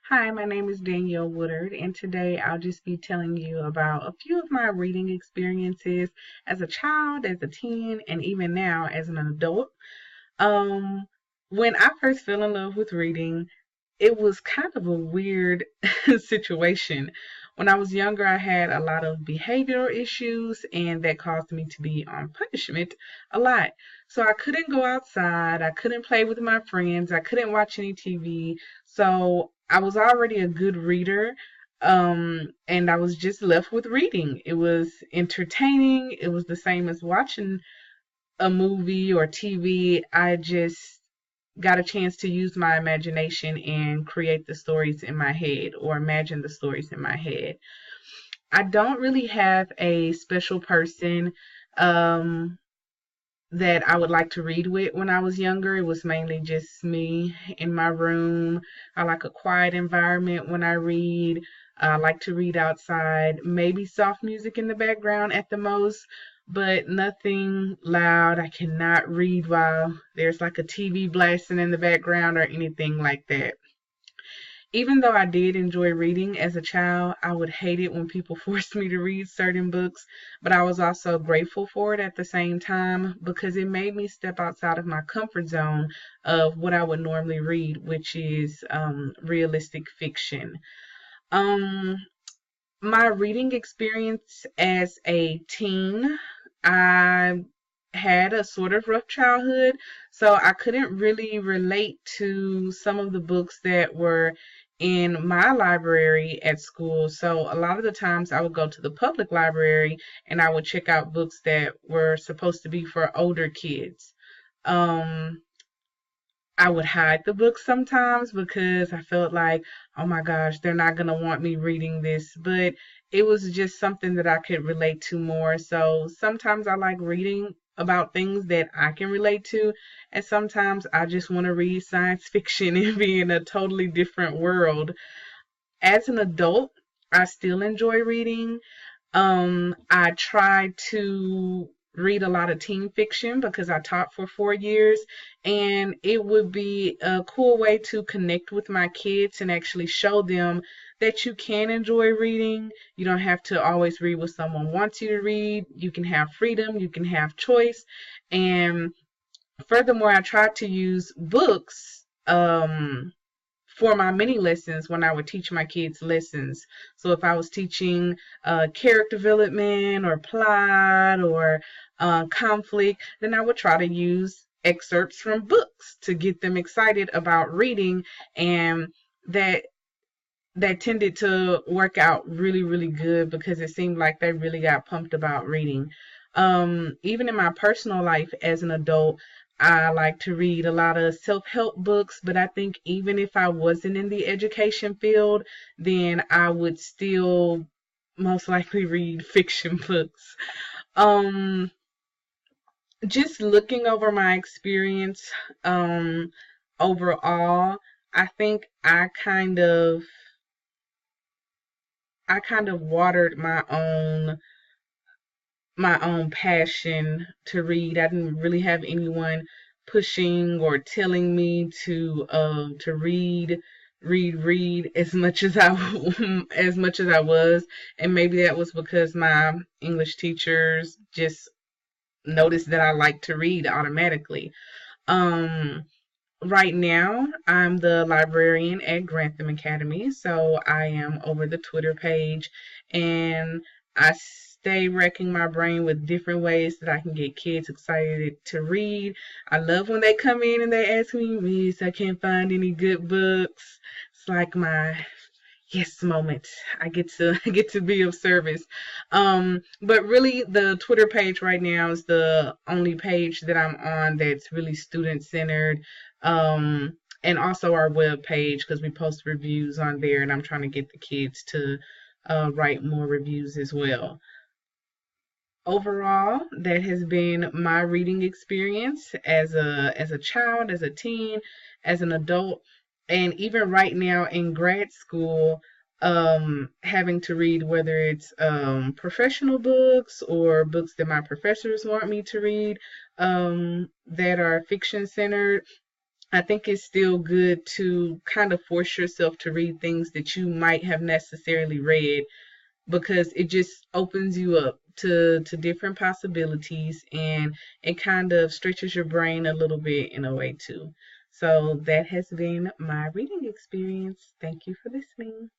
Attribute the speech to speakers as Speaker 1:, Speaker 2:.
Speaker 1: Hi, my name is Danielle Woodard, and today I'll just be telling you about a few of my reading experiences as a child, as a teen, and even now as an adult. Um, when I first fell in love with reading, it was kind of a weird situation. When I was younger, I had a lot of behavioral issues, and that caused me to be on punishment a lot. So I couldn't go outside, I couldn't play with my friends, I couldn't watch any TV. So I was already a good reader, and I was just left with reading. It was entertaining, it was the same as watching a movie or TV. I just got a chance to use my imagination and create the stories in my head or imagine the stories in my head. I don't really have a special person um, that I would like to read with when I was younger. It was mainly just me in my room. I like a quiet environment when I read. I like to read outside, maybe soft music in the background at the most, but nothing loud. I cannot read while there's like a TV blasting in the background or anything like that. Even though I did enjoy reading as a child, I would hate it when people forced me to read certain books, but I was also grateful for it at the same time because it made me step outside of my comfort zone of what I would normally read, which is realistic fiction. Um, my reading experience as a teen, I had a sort of rough childhood, so I couldn't really relate to some of the books that were in my library at school. So a lot of the times I would go to the public library and I would check out books that were supposed to be for older kids. Um, I would hide the book sometimes because I felt like, oh my gosh, they're not going to want me reading this. But it was just something that I could relate to more. So sometimes I like reading about things that I can relate to. And sometimes I just want to read science fiction and be in a totally different world. As an adult, I still enjoy reading. I try to read a lot of teen fiction because I taught for 4 years, and it would be a cool way to connect with my kids and actually show them that you can enjoy reading. You don't have to always read what someone wants you to read. You can have freedom, you can have choice. And furthermore, I try to use books for my mini lessons when I would teach my kids lessons. So if I was teaching character development or plot or conflict, then I would try to use excerpts from books to get them excited about reading, and that that tended to work out really, really good because it seemed like they really got pumped about reading. Even in my personal life as an adult, I like to read a lot of self help books, but I think even if I wasn't in the education field, then I would still most likely read fiction books. Um, just looking over my experience overall, I think I kind of watered my own passion to read. I didn't really have anyone pushing or telling me to read as much as I as much as I was, and maybe that was because my English teachers just noticed that I like to read automatically. Um, Right now, I'm the librarian at Grantham Academy, so I am over the Twitter page, and I stay wrecking my brain with different ways that I can get kids excited to read. I love when they come in and they ask me, Miss, I can't find any good books. It's like my yes moment. I get to I get to be of service. But really the Twitter page right now is the only page that I'm on that's really student centered. And also our web page because we post reviews on there, and I'm trying to get the kids to write more reviews as well. Overall, that has been my reading experience as a child, as a teen, as an adult, and even right now in grad school, having to read whether it's professional books or books that my professors want me to read, that are fiction centered. I think it's still good to kind of force yourself to read things that you might have necessarily read, because it just opens you up to different possibilities, and it kind of stretches your brain a little bit in a way too. So that has been my reading experience. Thank you for listening.